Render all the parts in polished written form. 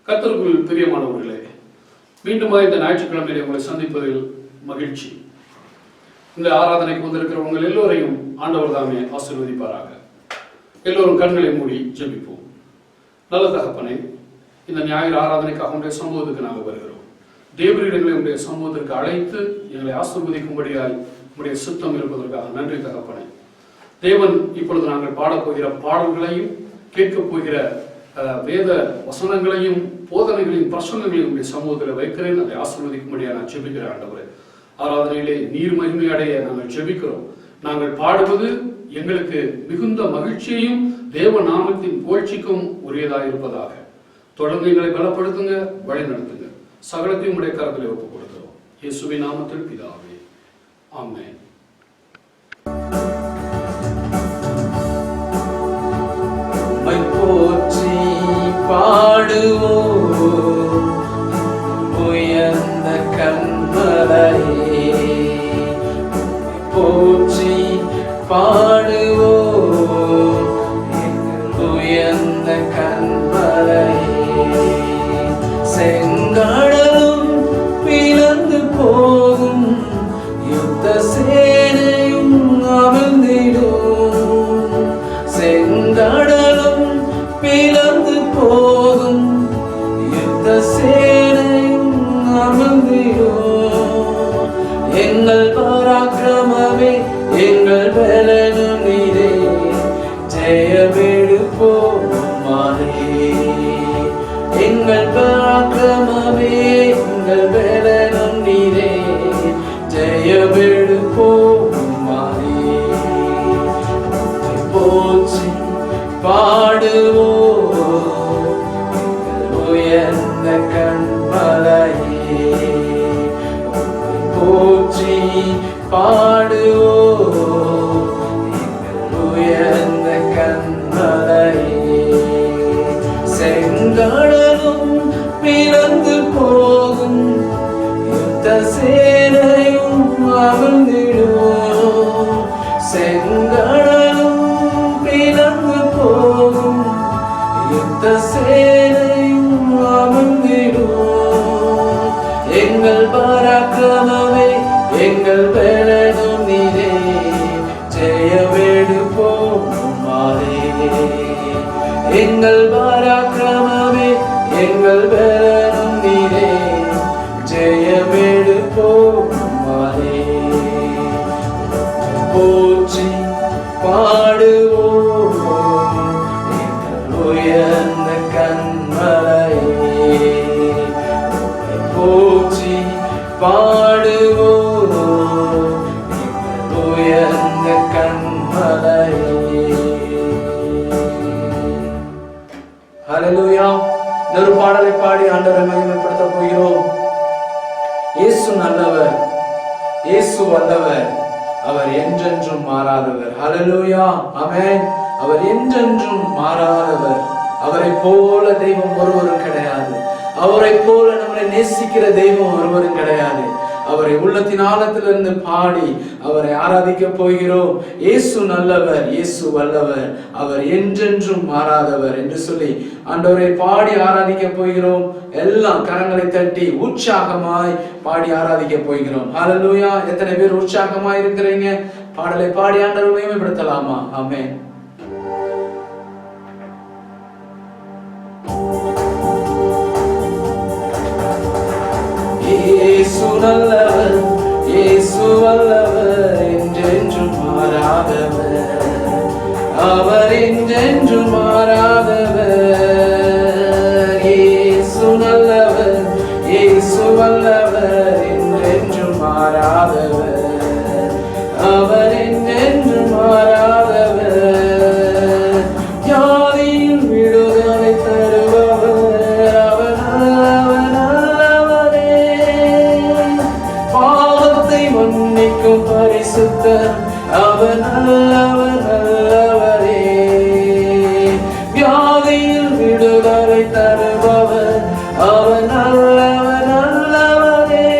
கர்த்தருக்குள் பிரியமானவர்களே, மீண்டும் இந்த ஞாயிற்றுக்கிழமையிலே உங்களை சந்திப்பதில் மகிழ்ச்சி. இந்த ஆராதனைக்கு வந்திருக்கிறவங்க எல்லோரையும் ஆண்டவர் தாமே ஆசீர்வதிப்பாராக. எல்லோரும் கண்களை மூடி ஜெபிப்போம். நல்ல தகப்பனே, இந்த ஞாயிறு ஆராதனைக்காக உடைய சமூகத்துக்கு நாங்கள் வருகிறோம். தேவரீடங்களை உடைய சமூகத்திற்கு அழைத்து எங்களை ஆசீர்வதிக்கும்படியாய் உடைய சித்தம் இருப்பதற்காக நன்றி தகப்பனே. தேவன் இப்பொழுது நாங்கள் பாடப்போகிற பாடல்களையும் கேட்கப் போகிற வேத வசனங்களையும் போதனைகளையும் பிரசங்கங்களையும் உடைய சமூகத்தில் வைக்கிறேன். அதை ஆசீர்வதிக்கும்படியாக நான் ஜெபிக்கிறேன். ஆண்டவரே, ஆராதனையிலே நீர் மகிமை அடைய நாங்கள் ஜெபிக்கிறோம். நாங்கள் பாடுவது எங்களுக்கு மிகுந்த மகிழ்ச்சியையும் தேவ நாமத்தின் புகழ்ச்சிக்கும் உரியதாக இருப்பதாக. தொடர்ந்து எங்களை பலப்படுத்துங்க, வழி நடத்துங்க. சகலத்தையும் உடைய கரத்திலே ஒப்புக் கொடுக்கிறோம். இயேசுவின் நாமத்தில் பிதாவே, ஆமென். போற்றி பாடுவோம் உயர்ந்த கண்மலையே, போற்றி பாடுவோம் உயர்ந்த கண்மலையே. செங்கடலும் பிளந்து போகும், யுத்த சேனையும் அமிழ்ந்திடும். செங்கடலும் பிளந்து போகும், யுத்த சேனையும் அமிழ்ந்திடும். எங்கள் பராக்கிரமமே, எங்கள் பலனும் நீரே, ஜெயமெடுப்போம் மாறே. எங்கள் பராக்கிரமமே, எங்கள் பலனும் நீரே, ஜெயமெடுப்போம் மாறே. போற்றி பாடுவோம் உயர்ந்த கண்மலையே, போற்றி பாடுவோம் உயர்ந்த கண்மலையே. செங்கடலும் பிளந்து போகும், யுத்த சேனையும் அமிழ்ந்திடும். செங்கடலும் பிளந்து போகும், யுத்த சேனையும் அமிழ்ந்திடும். எங்கள் பராக்கிரமமே, எங்கள் பலனும் நீரே, ஜெயமெடுப்போம் மாறே. எங்கள் பராக்கிரமமே, எங்கள் பலனும் நீரே, ஜெயமெடுப்போம் மாறே. போற்றி பாடுவோம் உயர்ந்த கண்மலையே, போற்றி பாடுவோம் உயர்ந்த கண்மலையே. ஹல்லேலூயா. ஒரு பாடலை பாடி ஆண்டவரை மகிமைப்படுத்த போகிறோம். இயேசு நல்லவர், இயேசு வல்லவர், அவர் என்றென்றும் மாறாதவர். ஹல்லேலூயா, ஆமென். அவர் என்றென்றும் மாறாதவர். அவரை போல தெய்வம் ஒருவரும் கிடையாது. அவரை போல நம்மளை நேசிக்கிற தெய்வம் ஒருவரும் கிடையாது. அவரை உள்ளத்தின் ஆழத்திலிருந்து பாடி அவரை ஆராதிக்க போகிறோம். இயேசு நல்லவர், இயேசு வல்லவர், அவர் என்றென்றும் மாறாதவர் என்று சொல்லி ஆண்டவரை பாடி ஆராதிக்க போகிறோம். எல்லாம் கரங்களை தட்டி உற்சாகமாய் பாடி ஆராதிக்க போகிறோம். ஹல்லேலூயா. எத்தனை பேர் உற்சாகமாய் இருக்கிறீங்க? பாடலை பாடி ஆண்டவரை மகிமைப்படுத்தலாமா? ஆமென். இயேசு நல்லவர், இயேசு வல்லவர், என்றென்றும் மாறாதவர், அவர் என்றென்றும் மாறாதவர். இயேசு நல்லவர், இயேசு வல்லவர், என்றென்றும் மாறாதவர், அவர் என்றென்றும் மாறாதவர். யாரையும் விடுதலை தருபவர், அவர் நல்லவரே. பாவத்தை மன்னிக்கும் பரிசுத்தர், அவர் நல்லவர், நல்லவரே. வியாதியில் விடுதலை தருபவர், அவர் நல்லவர், நல்லவரே.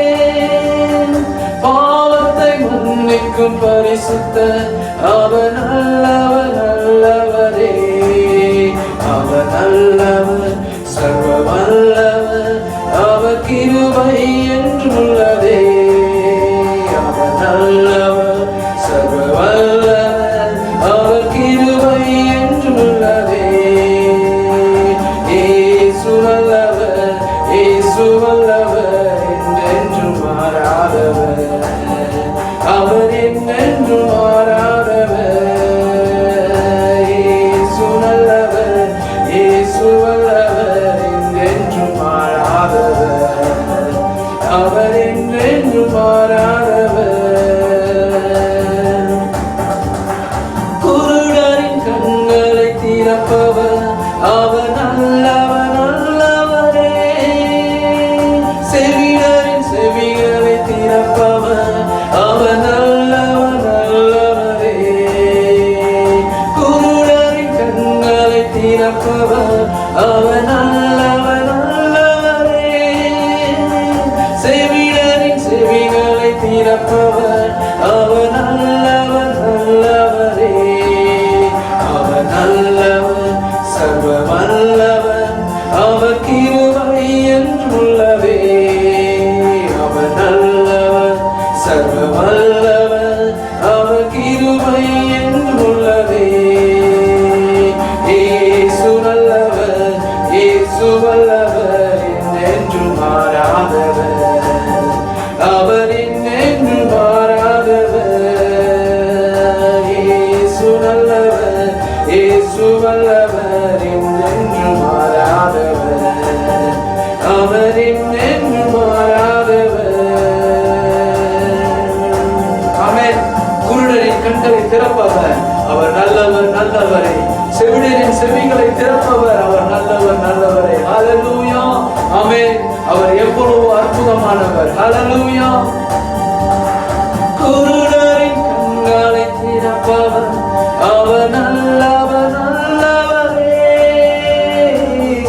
பாவத்தை மன்னிக்கும் பரிசுத்தர், அவர் நல்லவர், நல்லவரே. அவர் நல்லவர், சர்வ வல்ல திறப்பவர் அவர் நல்லவர் நல்லவரே. செவிடரின் செவிகளை திறப்பவர் அவர் நல்லவர் நல்லவரே. குருடரின் கண்களை திறப்பவர் அவர் நல்லவர் நல்லவரே. செவிடரின் செவிகளை திறப்பவர் அவர் நல்லவர் நல்லவரே. அவர் நல்லவர் சர்வ வல்லவர் அவர் கிருபை என்றுள்ளவே. அவர் நல்லவர் சர்வ வல்லவர் அவர் கிருபை என்றுள்ளவே. இயேசு நல்லவர் இயேசு வல்லவர் என்றென்றும் மாறாதவர். அவர் என்றென்றும் மாறாதவர். இயேசு நல்லவர் இயேசு வல்லவர் என்றென்றும் மாறாதவர். அவர் என்றென்றும் மாறாதவர். ஆமென். குருடரின் கண்களை திறப்பவர் அவர் நல்லவர் நல்லவரே. செவிடரின் செவிகளை திறப்பவர் அவர் நல்லவர் நல்லவரே. ஹல்லேலூயா. ஆமென். அவர் எவ்வளவு அற்புதமானவர். ஹல்லேலூயா. குருடரின் கண்களை திறப்பவர் அவர் நல்லவர் நல்லவரே.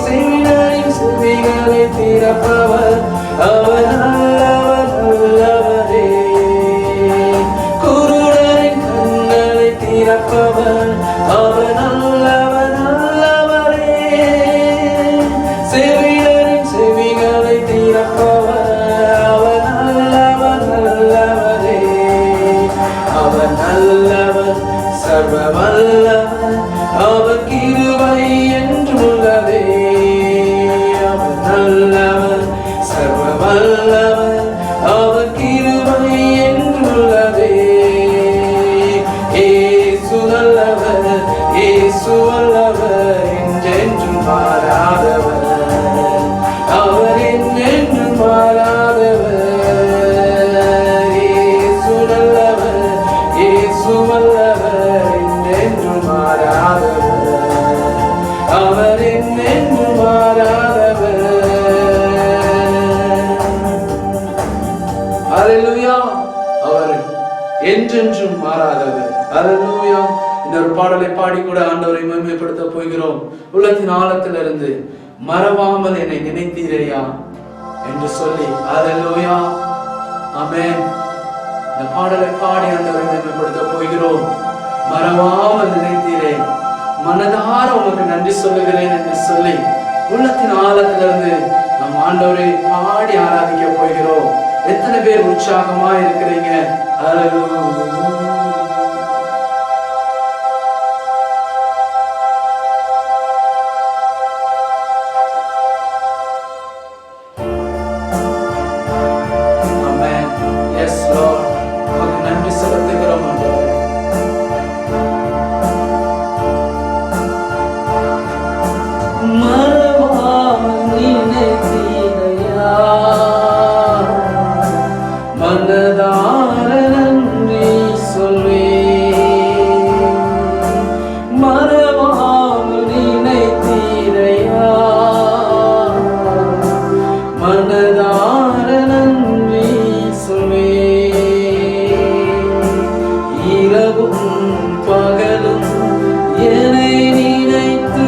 செவிடரின் செவிகளை திறப்பவர் அவர் நல்லவர் நல்லவரே. குருடரின் கண்களை திறப்பவர் அவர் நல்லவர் நல்லவரே. செவிடரின் செவிகளை திறப்பவர் அவர் நல்லவர் நல்லவரே. அவர் நல்லவர் சர்வ வல்லவர் அவர் கிருபை என்றுள்ளதே. அவர் நல்லவர் சர்வ வல்லவர் அவர் கிருபை என்றுள்ளதே. இயேசு நல்லவர் இயேசு வல்லவர் என்றென்றும் மாறாதவர். அவர் என்றென்றும் மாறாதவர். இயேசு நல்லவர் இயேசு வல்லவர் என்றென்றும் மாறாதவர். அவர் என்றென்றும் மாறாதவர். ஹல்லேலூயா. அவர் என்றென்றும் மாறாதவர். ஹல்லேலூயா. இன்னொரு பாடலை பாடி கூட ஆண்டவரை மகிமைப்படுத்த போகிறோம். உள்ளத்தின் ஆழத்திலிருந்து மறவாமல் என்னை நினைத்தீரையா என்று சொல்லி. ஹல்லேலூயா. ஆமென். இந்த பாடலை பாடி ஆண்டவரை மகிமைப்படுத்த போகிறோம். மறவாமல் நினைத்தீரே, மனதார உமக்கு நன்றி சொல்லுகிறேன் என்று சொல்லி உள்ளத்தின் ஆழத்திலிருந்து நம் ஆண்டவரை பாடி ஆராதிக்க போகிறோம். எத்தனை பேர் உற்சாகமா இருக்கிறீங்க? ஹல்லேலூயா. இரவும் பகலும் என்னை நினைத்து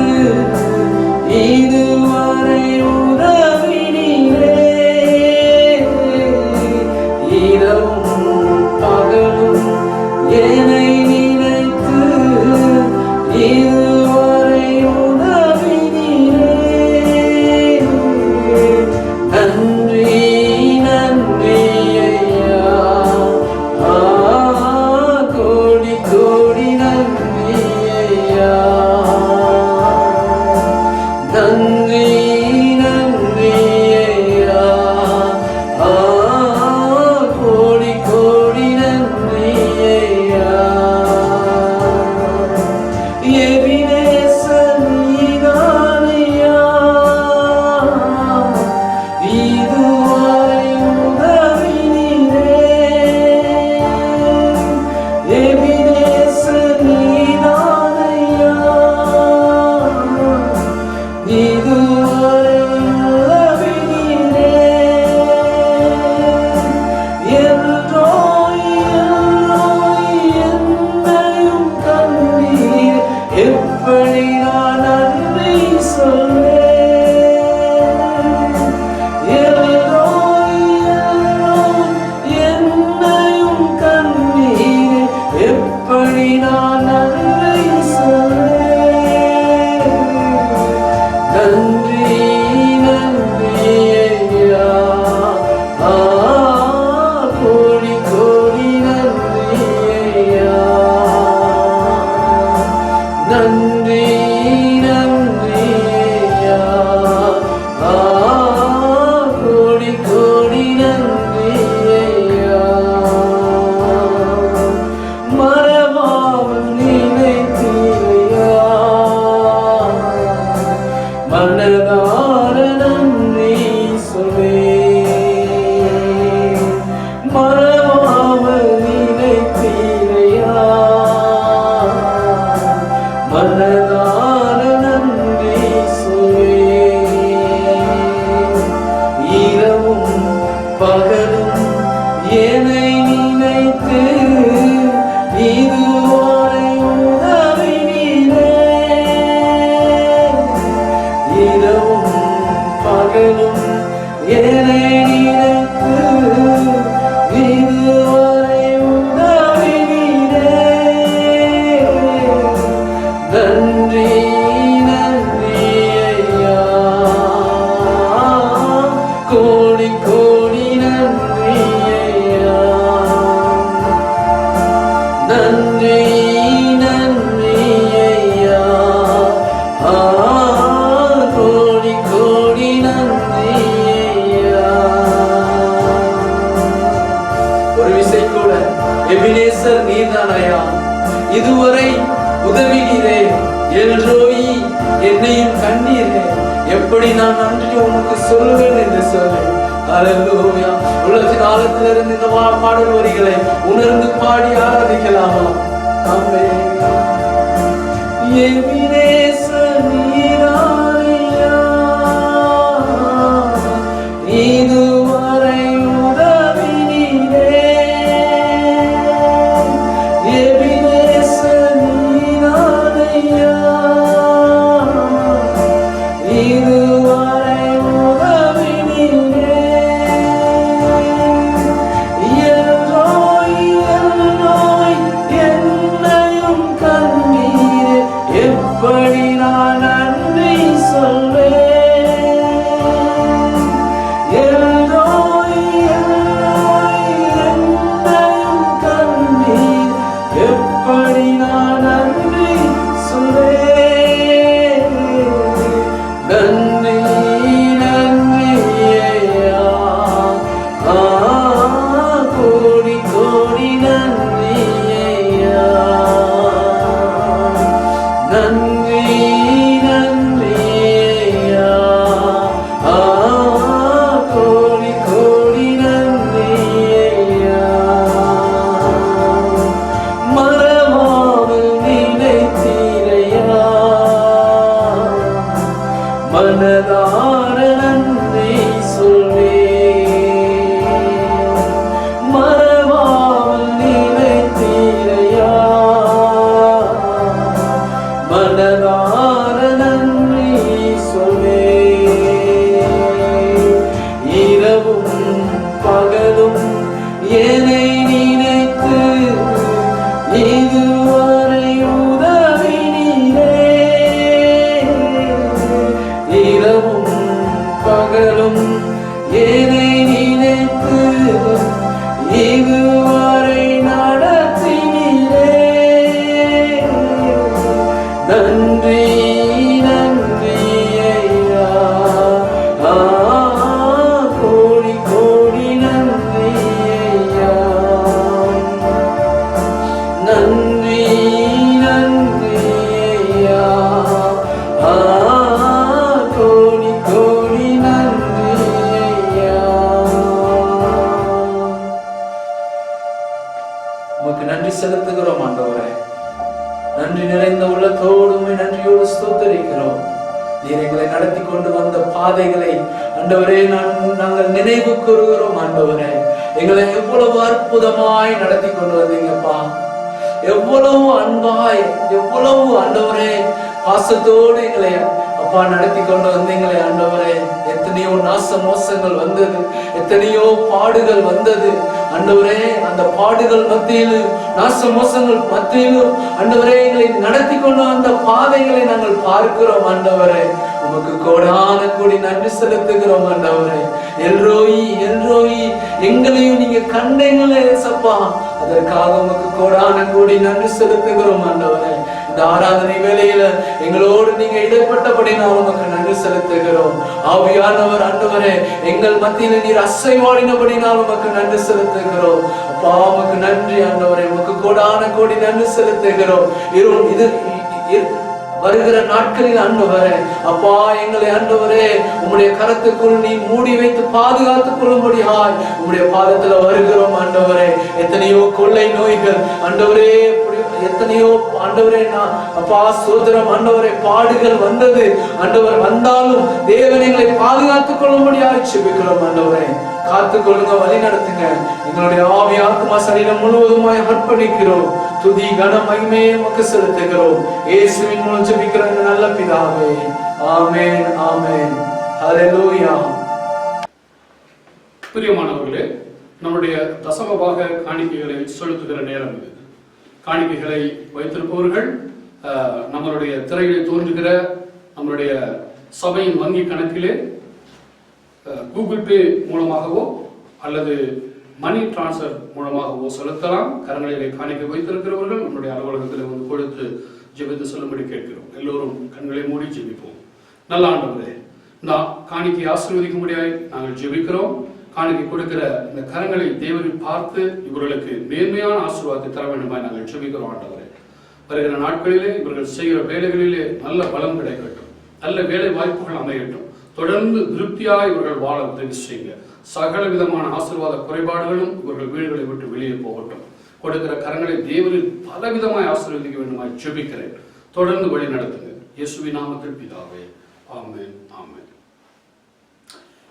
இதுவரை உதவினீரே, எல்ரோயி என்னையும் கண்டீரே, எப்படி நான் நன்றி உமக்கு சொல்லுவேன் என்று சொல்லி அல்லேலூயா. உலக காலத்திலிருந்து இந்த பாடல் வரிகளை உணர்ந்து பாடி ஆராதிக்கலாமா? ஆமென். எபினேசர் நீரானியா, இதுவரை உதவினீரே. எபினேசர் நீரானியா, இதுவரை உதவினீரே. எல்ரோய் எல்ரோய் என்னையும் கண்டீரே, எப்படி நான் நன்றி சொல்வேன். எல்ரோய் எல்ரோய் என்னையும் கண்டீரே, எப்படி நான் நன்றி சொல்வேன். நன்றி நன்றி ஐயா, கோடி கோடி நன்றி ஐயா. நன்றி நன்றி ஐயா, கோடி கோடி நன்றி ஐயா. மறவாமல் நினைத்தீரையா, மனதார நன்றி சொல்வேன். மறவாமல் நினைத்தீரையா, மனதார நன்றி சொல்வேன். இரவும் பகலும் என்னை நினைத்து இதுவரை உதவினீரே. இரவும் பகலும் என்னை நினைத்து இதுவரை நடத்தினீரே. நன்றி நன்றி ஐயா, கோடி கோடி நன்றி ஐயா. நன்றி நன்றி ஐயா, கோடி கோடி நன்றி ஐயா. உமக்கு நன்றி செலுத்துகிறோம் ஆண்டவரே. நன்றி நிறைந்த உள்ளத்தோடு உம்மை நன்றியோடு ஸ்தோத்திரிக்கிறோம். நீர் எங்களை நடத்தி கொண்டு வந்த பாதைகளை ஆண்டவரே நாங்கள் நினைவு கூறுகிறோம். ஆண்டவரே, எங்களை எவ்வளவு அற்புதமாய் நடத்தி கொண்டு வந்தீங்கப்பா. எவ்வளவு அன்பாய், எவ்வளவு ஆண்டவரே பாசத்தோடு எங்களை அப்பா நடத்தி கொண்டு வந்தீங்களே ஆண்டவரே. எத்தனையோ நாச மோசங்கள் வந்தது, எத்தனையோ பாடுகள் வந்தது ஆண்டவரே. அந்த பாடுகள் மத்தியிலும் நாச மோசங்கள் மத்தியிலும் ஆண்டவரே எங்களை நடத்தி கொண்டு வந்த பாதைகளை நாங்கள் பார்க்கிறோம் ஆண்டவரே. உமக்கு கோடான கோடி நன்றி செலுத்துகிறோம் ஆண்டவரே. எல்ரோயி எல்ரோயி, எங்களையும் நீங்க கண்டீங்களே சப்பா, அதற்காக உமக்கு கோடான கோடி நன்றி செலுத்துகிறோம் ஆண்டவரே. இந்த ஆராதனை வேளையில எங்களோடு நீங்க இடைப்பட்டபடி நான் உமக்கு நன்றி செலுத்துகிறோம். ஆவியானவர் ஆண்டவரே, எங்கள் மத்தியில நீர் அசைவாடினபடி நான் உமக்கு நன்றி செலுத்துகிறோம். அப்பா உமக்கு நன்றி ஆண்டவரே, உமக்கு கோடான கோடி நன்றி செலுத்துகிறோம். வருகிற நாட்களில் ஆண்டவரே அப்பா எங்களை ஆண்டவரே உம்முடைய கரத்துக்குள் நீ மூடி வைத்து பாதுகாத்துக் கொள்ளும்படியாய் உம்முடைய பாதத்துல வருகிறோம் ஆண்டவரே. எத்தனையோ கொள்ளை நோய்கள் ஆண்டவரே, எத்தனையோ ஆண்டவரே அப்பா சோதரம் ஆண்டவரே பாடுகள் வந்தது ஆண்டவர். வந்தாலும் தேவன் எங்களை பாதுகாத்துக் கொள்ளும்படியாய் ஜெபிக்கிறோம் ஆண்டவரே. காத்துக் கொள்ளுங்க, வழி நடத்துங்க. எங்களுடைய ஆவி ஆத்மா சரீரம் முழுவதுமாய் அர்ப்பணிக்கிறோம். துதி கன மகிமையை உமக்கு செலுத்துகிறோம். இயேசுவின் மூலம் ஜெபிக்கிற நல்ல பிதாவே, ஆமென் ஆமென். ஹல்லேலூயா. பிரியமானவர்களே, நம்முடைய தசமபாக காணிக்கைகளை செலுத்துகிற நேரம் இது. காணிக்கைகளை வைத்திருப்பவர்கள் நம்மளுடைய திரையிலே தோன்றுகிற நம்மளுடைய சபையின் வங்கி கணக்கிலே கூகுள் பே மூலமாகவோ அல்லது மணி டிரான்ஸ்ஃபர் மூலமாகவோ செலுத்தலாம். கரங்களிலே காணிக்கை வைத்திருக்கிறவர்கள் நம்முடைய அலுவலகத்தில் வந்து கொடுத்து ஜெபித்து செல்லும்படி கேட்கிறோம். எல்லோரும் கண்களை மூடி ஜெபிப்போம். நல்ல ஆண்டவரே, நான் காணிக்கை ஆசீர்வதிக்கும்படியாய் நாங்கள் ஜெபிக்கிறோம். காணிக்கை கொடுக்கிற இந்த கரங்களை தேவனை பார்த்து இவர்களுக்கு நேர்மையான ஆசீர்வாதத்தை தர வேண்டுமாய் நாங்கள் ஜெபிக்கிறோம் ஆண்டவரே. வருகிற நாட்களிலே இவர்கள் செய்கிற வேலைகளிலே நல்ல பலம் கிடைக்கட்டும், நல்ல வேலை வாய்ப்புகள் அமையட்டும். தொடர்ந்து திருப்தியாய் இவர்கள் வாழ உதவி செய்யுங்க. சகல விதமான ஆசீர்வாத குறைபாடுகளும் இவர்கள் வீடுகளை விட்டு வெளியே போகட்டும். கொடுக்கிற கரங்களை தேவனில் பலவிதமாய் ஆசீர்வதிக்க வேண்டுமாய் ஜெபிக்கிறேன். தொடர்ந்து வழி நடத்துங்க. இயேசுவின் நாமத்தில் பிதாவே, ஆமென் ஆமென்.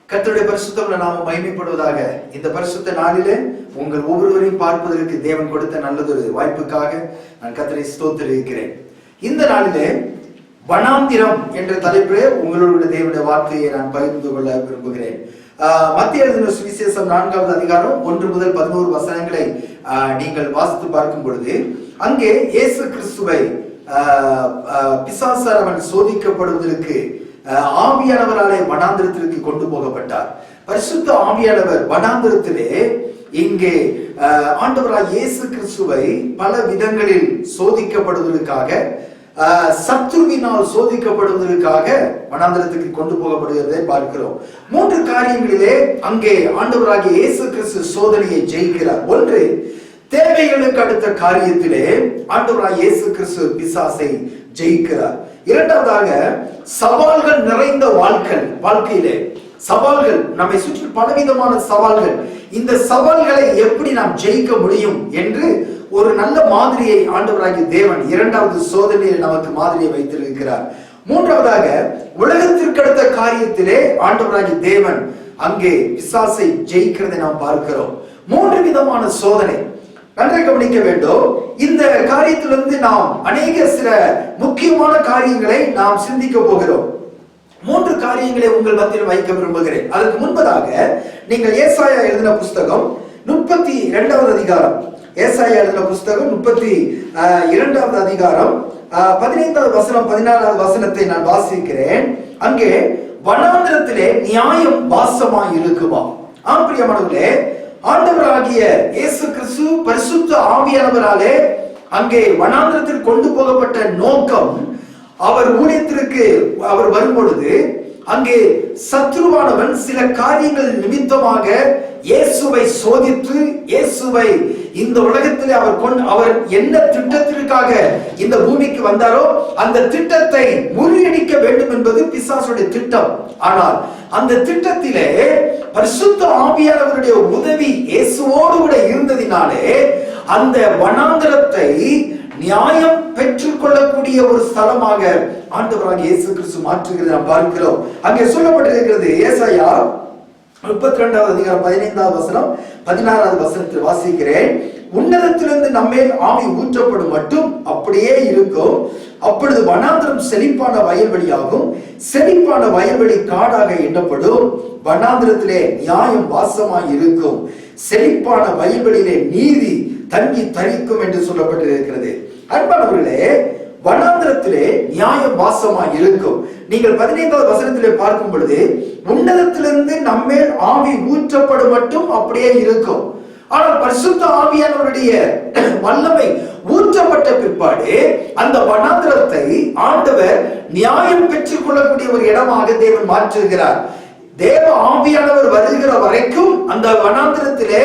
கர்த்தருடைய பரிசுத்த நாமம் மகிமைப்படுவதாக. இந்த பரிசுத்த நாளிலே உங்கள் ஒவ்வொருவரையும் பார்ப்பதற்கு தேவன் கொடுத்த நல்லதொரு வாய்ப்புக்காக நான் கர்த்தரை ஸ்தோத்திரிக்கிறேன். இந்த நாளிலே வனாந்திரம் என்ற தலைப்பிலே உங்களோட தேவனுடைய வார்த்தையை நான் பகிர்ந்து கொள்ள விரும்புகிறேன். மத்திய எழுதின சுவிசேஷம் 4வது அதிகாரம் 1 முதல் 11 வசனங்களை நீங்கள் வாசித்து பார்க்கும் பொழுது அங்கே இயேசு கிறிஸ்துவை பிசாசானவன் சோதிக்கப்படுவதற்கு ஆவியானவராலே வனாந்திரத்திற்கு கொண்டு போகப்பட்டார். பரிசுத்த ஆவியானவர் வனாந்திரத்திலே இங்கே ஆண்டவராய் இயேசு கிறிஸ்துவை பல விதங்களில் சோதிக்கப்படுவதற்காக, சத்துருவினால் சோதிக்கப்படுவதற்காக வனாந்திரத்துக்கு கொண்டு போகப்படுகிறதை பார்க்கிறோம். 3 காரியங்களிலே அங்கே ஆண்டவராகிய இயேசு கிறிஸ்து சோதனையை ஜெயிக்கிறார். ஒன்று, தேவைகளுக்கு அடுத்த காரியத்திலே ஆண்டவராகிய இயேசு கிறிஸ்து பிசாசை ஜெயிக்கிறார். இரண்டாவதாக, சவால்கள் நிறைந்த வாழ்க்கையிலே சவால்கள் நம்மை சுற்றி பலவிதமான சவால்கள், இந்த சவால்களை எப்படி நாம் ஜெயிக்க முடியும் என்று ஒரு நல்ல மாதிரியை ஆண்டவராகிய தேவன் 2வது சோதனையில் நமக்கு மாதிரியை வைத்திருக்கிறார். மூன்றாவதாக, உலகத்திற்கு அடுத்த காரியத்திலே ஆண்டவராகிய தேவன் அங்கே பிசாசை ஜெயிக்கிறதை நாம் பார்க்கிறோம். 3 விதமான சோதனை. நன்றாக கவனிக்க வேண்டும். இந்த காரியத்திலிருந்து நாம் சில முக்கியமான காரியங்களை நாம் சிந்திக்க போகிறோம். 3 காரியங்களை உங்கள் மத்தியில் வைக்க விரும்புகிறேன். அதற்கு முன்பதாக நீங்கள் ஏசாயா எழுதின புஸ்தகம் 32வது அதிகாரம், ஏசாயா எழுதின புஸ்தகம் 32வது அதிகாரம் 15வது வசனம் 14வது வசனத்தை நான் வாசிக்கிறேன். அங்கே வனாந்திரத்திலே நியாயம் வாசமாய் இருக்குமா? ஆம் பிரியமானவர்களே, ஆண்டவராகிய இயேசு கிறிஸ்து பரிசுத்த ஆவியானவராலே அங்கே வனாந்திரத்தில் கொண்டு போகப்பட்ட நோக்கம், அவர் ஊழியத்திற்கு அவர் வரும்பொழுது அங்கே சத்ருவானவன் சில காரியங்கள் நிமித்தமாக இயேசுவை சோதித்து, இயேசுவை இந்த உலகத்தில் அவர் என்ன திட்டத்திற்காக இந்த பூமிக்கு வந்தாரோ அந்த திட்டத்தை முறியடிக்க வேண்டும் என்பது பிசாசுடைய திட்டம். ஆனால் அந்த திட்டத்திலே பரிசுத்த ஆவியானவருடைய உதவி இயேசுவோடு கூட இருந்ததினாலே அந்த வனாந்திரத்தை நியாயம் பெற்றுக் கொள்ளக்கூடிய ஒரு ஸ்தலமாக ஆண்டவராகிய இயேசு கிறிஸ்து மாற்றுகிறதை நாம் பார்க்கிறோம். அங்கே சொல்லப்பட்டிருக்கிறது, ஏசாயா 32வது அதிகாரம் 15வது வசனம் 16வது வசனத்தில் வாசிக்கிறேன். உன்னதத்திலிருந்து நம்மேல் ஆவி ஊற்றப்படும் மட்டும் அப்படியே இருக்கும். அப்பொழுது வனாந்திரம் செழிப்பான வயல்வெளியாகும், செழிப்பான வயல்வெளி காடாக எண்ணப்படும். வனாந்திரத்திலே நியாயம் வாசமாய் இருக்கும், செழிப்பான வயல்வெளியிலே நீதி தங்கி தரிக்கும் என்று சொல்லப்பட்டிருக்கிறது. அன்பானவர்களே, வனாந்திரத்திலே நியாயம் வாசமாய் இருக்கும். நீங்கள் 15வது வசனத்திலே பார்க்கும் பொழுது உன்னதத்திலிருந்து நம்மேல் ஆவி ஊற்றப்படும் மட்டும் அப்படியே இருக்கும். ஆனால் பரிசுத்த ஆவியானவருடைய வல்லமை ஊற்றப்பட்ட பிற்பாடு அந்த வனாந்திரத்தை ஆண்டவர் நியாயம் பெற்றுக் கொள்ளக்கூடிய ஒரு இடமாக தேவன் மாற்றுகிறார். தேவ ஆவியானவர் வருகிற வரைக்கும் அந்த வனாந்திரத்திலே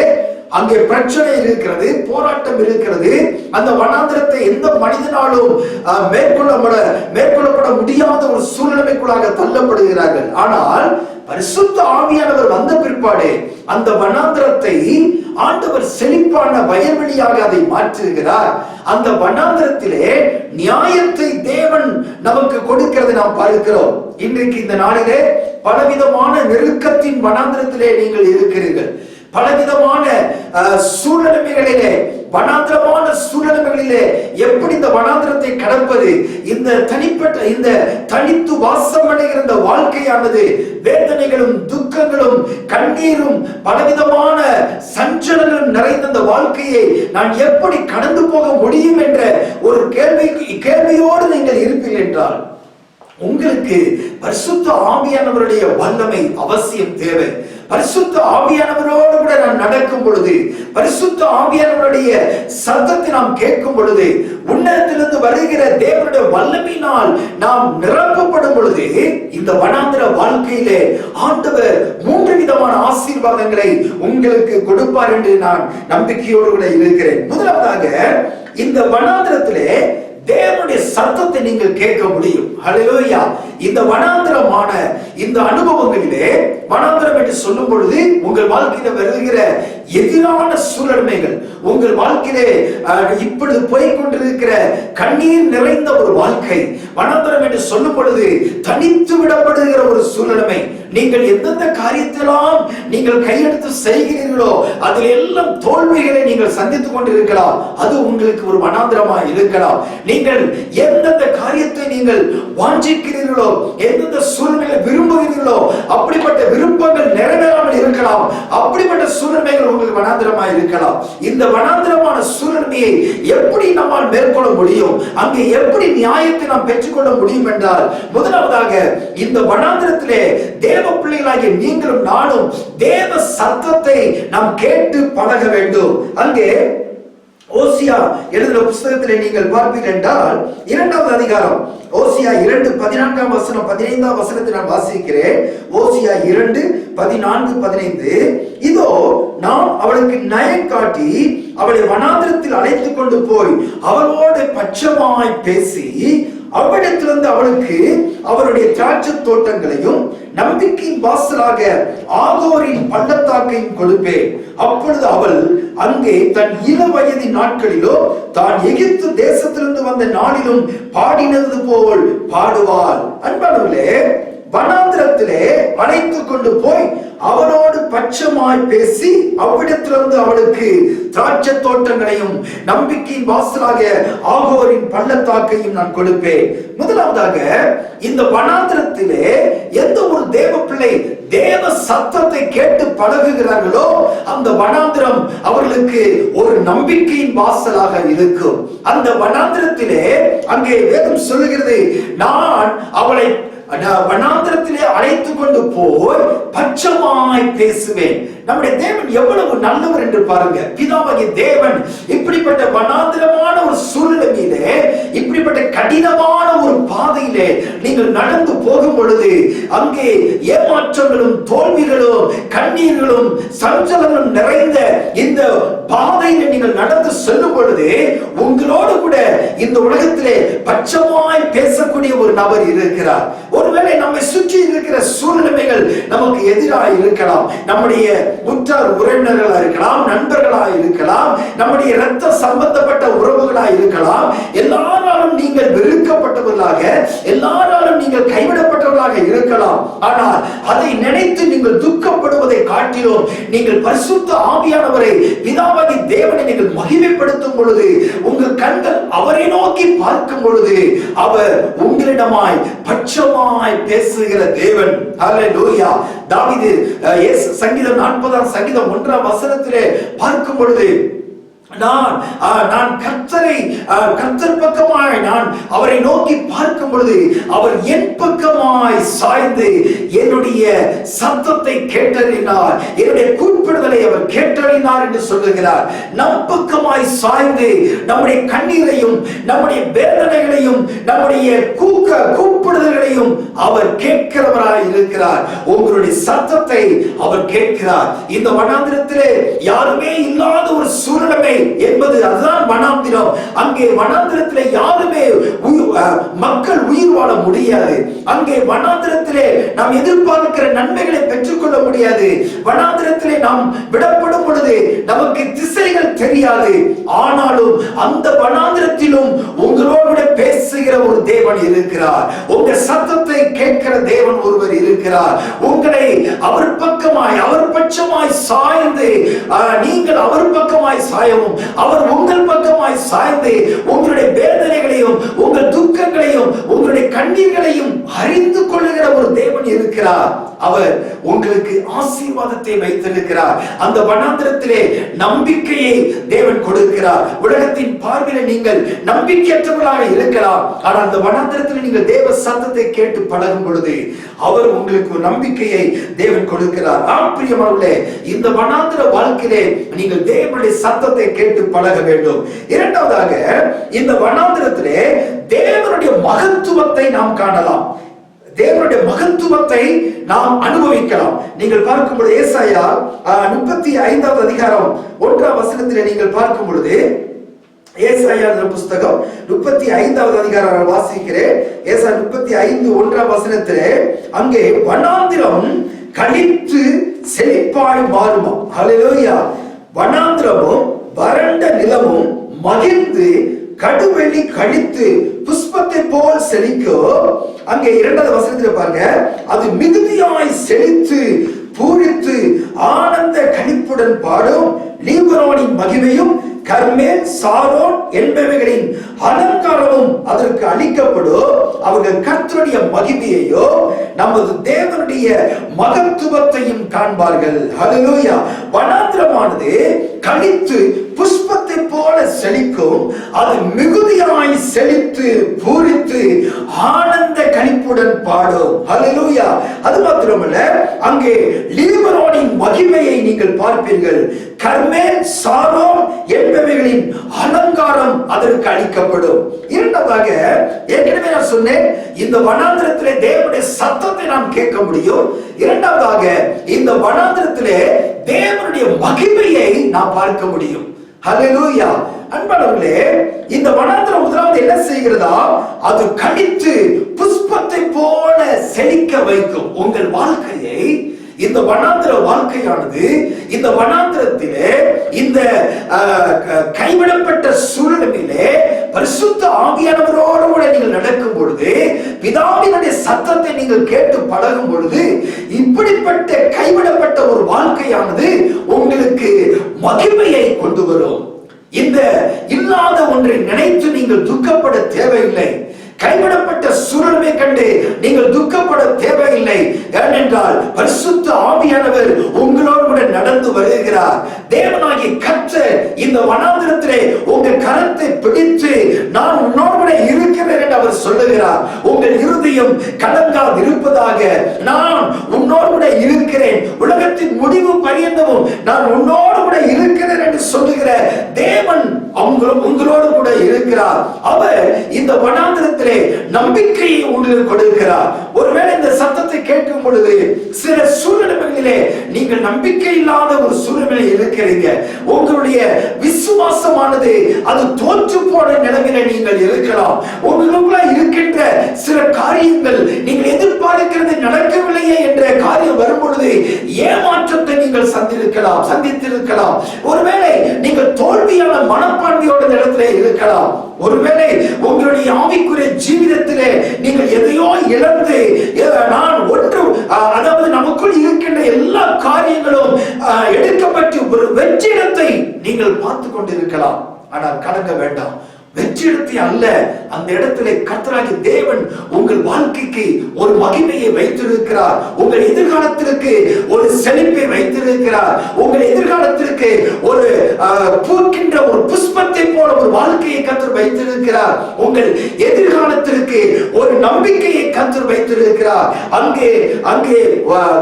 அங்கே பிரச்சனை இருக்கிறது, போராட்டம் இருக்கிறது. அந்த வனாந்திரத்தை எந்த மனிதனாலும் மேற்கொள்ளப்பட முடியாத ஒரு சூழ்நிலைக்குள்ளாக தள்ளப்படுகிறார்கள். ஆனால் பரிசுத்த ஆவியானவர் வந்த பிற்பாடு அந்த வனாந்திரத்தை ஆண்டவர் செழிப்பான வயல்வெளியாக அதை மாற்றுகிறார். அந்த வனாந்திரத்திலே நியாயத்தை தேவன் நமக்கு கொடுக்கிறது நாம் பார்க்கிறோம். இன்றைக்கு இந்த நாளிலே பலவிதமான நெருக்கத்தின் வனாந்திரத்திலே நீங்கள் இருக்கிறீர்கள். பலவிதமான சூழ்நிலைகளிலே, வனாந்திரமான சூழ்நிலைகளிலே எப்படி இந்த வனாந்திரத்தை கடப்பது, இந்த தனித்து வாசம் அடைகிற இந்த வாழ்க்கையானது வேதனைகளும் துக்கங்களும் கண்ணீரும் பலவிதமான சஞ்சலங்களும் நிறைந்த இந்த வாழ்க்கையை நான் எப்படி கடந்து போக முடியும் என்ற ஒரு கேள்வியோடு நீங்கள் இருப்பீர்கள் என்றால் உங்களுக்கு பரிசுத்த ஆவியானவருடைய வல்லமை அவசியம் தேவை. பரிசுத்த ஆவியானவரோடு கூட நாம் நடக்கும் பொழுது, பரிசுத்த ஆவியானவருடைய சத்தத்தை நாம் கேட்கும் பொழுது, உன்னதத்திலிருந்து வருகிற தேவனுடைய வல்லமையினால் நாம் நிரப்பப்படும் பொழுது இந்த வனாந்திர வாழ்க்கையிலே ஆண்டவர் 3 விதமான ஆசீர்வாதங்களை உங்களுக்கு கொடுப்பார் என்று நான் நம்பிக்கையோடு கூட இருக்கிறேன். முதலாவதாக, இந்த வனாந்திரத்திலே தேவனுடைய சத்தத்தை நீங்கள் கேட்க முடியும். ஹல்லேலூயா. இந்த வனாந்திரமான இந்த அனுபவங்களிலே, வனாந்திரம் என்று சொல்லும் பொழுது உங்கள் வாழ்க்கையில வருகிற எதிரான சூழ்நிலைகள், உங்கள் வாழ்க்கையிலே இப்பொழுது போய்கொண்டிருக்கிற கண்ணீர் நிறைந்த ஒரு வாழ்க்கை, வனாந்திரம் என்று சொல்லும் பொழுது தனித்து விடப்படுகிற ஒரு சூழ்நிலை, நீங்கள் எந்தெந்த காரியத்திலாம் நீங்கள் கையெடுத்து செய்கிறீர்களோ அதில் எல்லாம் தோல்விகளை நீங்கள் சந்தித்துக் கொண்டிருக்கலாம். அது உங்களுக்கு ஒரு வனாந்திரமா இருக்கலாம். நீங்கள் எந்தெந்த காரியத்தை நீங்கள் வாஞ்சிக்கிறீர்களோ, எந்தெந்த சூழ்நிலை விரும்புகிறீர்களோ, அப்படிப்பட்ட விருப்பங்கள் நிறைவேறாமல் இருக்கலாம். அப்படிப்பட்ட சூழ்நிலைகள் உங்களுக்கு வனாந்திரமா இருக்கலாம். இந்த வனாந்திரமான சூழ்நிலையை எப்படி நம்மால் மேற்கொள்ள முடியும், அங்கே எப்படி நியாயத்தை நாம் பெற்றுக்கொள்ள முடியும் என்றால், முதலாவதாக இந்த வனாந்திரத்திலே தேவ பிள்ளைகளாகிய நீங்களும் நானும் தேவ சத்தத்தை நாம் கேட்டு பழக வேண்டும். அங்கே ஓசியா எழுதின புத்தகத்திலே நீங்கள் பார்ப்பீர்கள் என்றால் 2வது அதிகாரம் ஓசியா 2:14 வசனம் 15 வசனத்தை நான் வாசிக்கிறேன். ஓசியா 2:14-15. இதோ நாம் அவளுக்கு நயம் காட்டி அவளை வனாந்திரத்தில் அழைத்துக் கொண்டு போய் அவளோடு பட்சமாய் பேசி அவ்விடத்திலிருந்து அவளுக்கு அவருடைய திராட்சை தோட்டங்களையும் நம்பிக்கையின் வாசலாக ஆகோரின் பள்ளத்தாக்கையும் கொடுப்பேன். அப்பொழுது அவள் அங்கே தன் இளவயதின் நாட்களிலோ தான் எகிப்து தேசத்திலிருந்து வந்த நாளிலும் பாடினது போல் பாடுவாள். அன்பானவர்களே, வனாந்திரத்திலே அழைத்துக் கொண்டு போய் அவளோடு பட்சமாய் பேசி அவ்விடத்திலிருந்து அவளுக்கு திராட்சை தோட்டங்களையும் நம்பிக்கையின் வாசலாக ஆகோரின் பள்ளத்தாக்கையும் நான் கொடுப்பேன். முதலாவதாக, இந்த வனாந்திரத்திலே எந்த ஒரு தேவ பிள்ளை தேவ சத்தத்தை கேட்டு பழகுகிறார்களோ அந்த வனாந்திரம் அவர்களுக்கு ஒரு நம்பிக்கையின் வாசலாக இருக்கும். அந்த வனாந்திரத்திலே அங்கே வேதம் சொல்லுகிறது, நான் அவளை வனாந்திரத்திலே அழைத்துக் கொண்டு போய் பட்சமாய் பேசுவேன். நம்முடைய தேவன் எவ்வளவு நல்லவர் என்று பாருங்க. பிதாவாகிய தேவன் இப்படிப்பட்ட வனாந்திரமான ஒரு சூழ்நிலையிலே, இப்படிப்பட்ட கடினமான ஒரு பாதையிலே நீங்கள் நடந்து போகும் பொழுது அங்கே ஏமாற்றங்களும் தோல்விகளும் கண்ணீர்களும் சஞ்சலங்களும் நிறைந்த இந்த பாதையிலே நீங்கள் நடந்து செல்லும் பொழுது உங்களோடு கூட இந்த உலகத்திலே பட்சமாய் பேசக்கூடிய ஒரு நபர் இருக்கிறார். ஒருவேளை நம்மை சுற்றி இருக்கிற சூழ்நிலைகள் நமக்கு எதிராக இருக்கலாம். நம்முடைய உற்றார் உறவினர்களா இருக்கலாம், நண்பர்களா இருக்கலாம், நம்முடைய இரத்த சம்பந்தப்பட்ட உறவுகளா இருக்கலாம். எல்லாராலும் நீங்கள் வெறுக்கப்பட்டவர்களாக, எல்லாராலும் நீங்கள் கைவிடப்பட்டவர்களாக இருக்கலாம். இருக்கலாம். ஆனால் அதை நினைத்து நீங்கள் துக்கப்படுவதை காட்டிலும் நீங்கள் பரிசுத்த ஆவியானவரை, பிதாவாகிய தேவனை நீங்கள் மகிமைப்படுத்தும் பொழுது, உங்கள் கண்கள் அவரை நோக்கி பார்க்கும் பொழுது, அவர் உங்களிடமாய் பட்சமாய் பேசுகிற தேவன். ஹல்லேலூயா. தாவீது சங்கீதம் 40 சங்கீதம் 1 வசனத்திலே பார்க்கும் பொழுது, நான் கர்த்தர் பக்கமாய் நான் அவரை நோக்கி பார்க்கும் பொழுது அவர் என் பக்கமாய் சாய்ந்து என்னுடைய சத்தத்தை கேட்டறினார், என்னுடைய கூப்பிடுதலை அவர் கேட்டறினார் என்று சொல்லுகிறார். நம் பக்கமாய் சாய்ந்து நம்முடைய கண்ணீரையும் நம்முடைய வேதனைகளையும் நம்முடைய கூப்பிடுதல்களையும் அவர் கேட்கிறவராய் இருக்கிறார். உங்களுடைய சத்தத்தை அவர் கேட்கிறார். இந்த வனாந்திரத்திலே யாருமே இல்லாத ஒரு சூழ்நிலை என்பது அதுதான் வனாந்திரம். அங்கே வனாந்திரத்திலே யாருமே மக்கள் உயிர் வாழ முடியாது. அங்கே வனாந்திரத்திலே நாம் எதிர்பார்க்கிற நன்மைகளை பெற்றுக்கொள்ள முடியாது. வனாந்திரத்திலே நாம் விடப்படும் பொழுது நமக்கு திசைகள் தெரியாது. ஆனாலும் அந்த வனாந்திரத்திலும் உங்களோடு பேசுகிற ஒரு தேவன் இருக்கிறார். உங்கள் சத்தத்தை கேட்கிற தேவன் ஒருவர் இருக்கிறார். உங்களை அவர் பக்கமாய் அவர் பட்சமாய் சாய்ந்து நீங்கள் அவர் பக்கமாய் சாயவும் அவர் உங்கள் பக்கமாய் சாய்ந்து உங்களுடைய வேதனைகளையும் உங்கள் துக்கங்களையும் உங்களுடைய கண்ணீர்களையும் அறிந்து கொள்ளுகிற ஒரு தேவன் இருக்கிறார். அவர் உங்களுக்கு ஆசீர்வாதத்தை வைத்திருக்கிறார். அந்த வனாந்திரத்திலே நம்பிக்கையை தேவன் கொடுக்கிறார். உலகத்தின் பார்வையில் நீங்கள் நம்பிக்கையற்றவர்களாக இருக்கலாம். ஆனால் அந்த வனாந்திரத்தில் நீங்கள் தேவ சத்தத்தை கேட்டு பழகும் பொழுது அவர் உங்களுக்கு நம்பிக்கையை தேவன் கொடுக்கிறார். பிரியமானவர்களே, இந்த வனாந்திர வாழ்க்கையிலே நீங்கள் தேவனுடைய சத்தத்தை கேட்டு பழக வேண்டும். இரண்டாவதாக, இந்த வனாந்திரத்திலே தேவனுடைய மகத்துவத்தை நாம் காணலாம். தேவனுடைய மகத்துவத்தை நாம் அனுபவிக்கலாம். நீங்கள் பார்க்கும் பொழுது ஏசாயா 35 அதிகாரம் 1 வசனத்திலே நீங்கள் பார்க்கும் பொழுது, ஏசாயா புஸ்தகம் 35 அதிகாரம் வாசிக்கிறேன். ஏசாயா 35:1 வசனத்திலே அங்கே வனாந்திரம் கழித்து செழிப்பாய் மாறுமா. ஹல்லேலூயா. வனாந்திரமும் வறண்ட நிலமும் மகிழ்ந்து கடுவெளி கழித்து புஷ்பத்தை போல் செழிக்கும். அங்கே 2வது வசனத்தில் பாருங்க, அது மிகுதியாய் செழித்து பூரித்து ஆனந்த கழிப்புடன் பாடும். லீபனோனின் மகிமையும் கர்மேல் சாரோன் என்பவைகளின் அலங்காரமும் அதற்கு அளிக்கப்படும். அவர்கள் கர்த்தருடைய மகிமையையோ நமது தேவனுடைய மகத்துவத்தையும் காண்பார்கள். ஹல்லேலூயா. வனாந்திரமானது கழித்து புஷ்பத்தை போல செழிக்கும். அது மிகுதியாய் செழித்து பூரித்து ஆனந்த கழிப்புடன் பாடும். ஹல்லேலூயா. அது மாத்திரமல்ல, அங்கே லீபனோனின் மகிமையை நீங்கள் பார்ப்பீர்கள். கர்மேல் சாரோன் என்பவைகளின் அலங்காரம் அதற்கு அளிக்கப்படும். இரண்டாவதாக, ஏற்கனவே நான் சொன்னேன், இந்த வனாந்திரத்திலே தேவனுடைய சத்தத்தை நாம் கேட்க முடியும். இரண்டாவதாக, இந்த வனாந்திரத்திலே தேவனுடைய மகிமையை நாம் பார்க்க முடியும். ஹல்லேலூயா. அன்பானவர்களே, இந்த வனாந்திரம் முதலாவது என்ன செய்கிறதா? அது கழித்து புஷ்பத்தை போல செழிக்க வைக்கும் உங்கள் வாழ்க்கையை. இந்த வனாந்திர வாழ்க்கையானது, இந்த வனாந்திரத்திலே, இந்த கைவிடப்பட்ட சூழ்நிலையிலே பரிசுத்த ஆவியானவரோடு கூட நீங்கள் நடக்கும் பொழுது, பிதாவினுடைய சத்தத்தை நீங்கள் கேட்டு பழகும் பொழுது, இப்படிப்பட்ட கைவிடப்பட்ட ஒரு வாழ்க்கையானது உங்களுக்கு மகிமையை கொண்டு வரும். இந்த இல்லாத ஒன்றை நினைத்து நீங்கள் துக்கப்பட தேவையில்லை. கைவிடப்பட்ட சூழலை கண்டு நீங்கள் துக்கப்பட தேவையில்லை. ஏனென்றால் பரிசுத்த ஆவியானவர் உங்களோடு கூட நடந்து வருகிறார். தேவனாகிய கர்த்தர் இந்த வனாந்திரத்திலே உங்கள் கரத்தை பிடித்து நான் உன்னோடு கூட இருக்கிறேன் என்று அவர் சொல்லுகிறார். உங்கள் இருதயம் கலங்காது இருப்பதாக, நான் உன்னோடு கூட இருக்கிறேன், உலகத்தின் முடிவு பரியந்தமும் நான் உன்னோடு கூட இருக்கிறேன் என்று சொல்லுகிற தேவன் உங்களோடு கூட இருக்கிறார். அவர் இந்த வனாந்திரத்திலே நம்பிக்கையை உங்களுக்கு கொடுக்கிறார். ஒருவேளை இந்த சத்தத்தை கேட்கும் பொழுது சில சூழ்நிலைகளிலே நீங்கள் நம்பிக்கை இல்லாத ஒரு சூழ்நிலை இருக்கிறீங்க. உங்களுடைய விசுவாசமானது அது தோற்று போன நிலைமையில நீங்கள் இருக்கலாம். உங்களுக்குள்ள இருக்கின்ற சில காரியங்கள் நீங்கள் எதிர்பார்க்கிறது நடக்கவில்லையே என்ற காரியம் வரும் பொழுது ஏமாற்றத்தை நீங்கள் சந்தித்திருக்கலாம். ஒருவேளை நீங்கள் தோல்வியான மனப்பான்மையோட இடத்திலே இருக்கலாம். ஒருவேளை உங்களுடைய ஆவிக்குரிய ஜீவிதத்திலே நீங்கள் எதையோ இழந்து நான் ஒன்று காரியங்களும் எடுக்கப்பட்டு ஒரு வெற்றிடத்தை நீங்கள் பார்த்து கொண்டிருக்கலாம். ஆனால் கலங்க வேண்டாம், வெற்றிடத்தை அல்ல, அந்த இடத்திலே கர்த்தராகிய தேவன் உங்கள் வாழ்க்கைக்கு ஒரு மகிமையை வைத்திருக்கிறார். உங்கள் எதிர்காலத்திற்கு ஒரு செழிப்பை வைத்திருக்கிறார். உங்கள் எதிர்காலத்திற்கு ஒரு பூக்கின்ற ஒரு புஷ்பத்தை போல ஒரு வாழ்க்கையை கர்த்தர் வைத்திருக்கிறார். உங்கள் எதிர்காலத்திற்கு ஒரு நம்பிக்கையை கர்த்தர் வைத்திருக்கிறார். அங்கே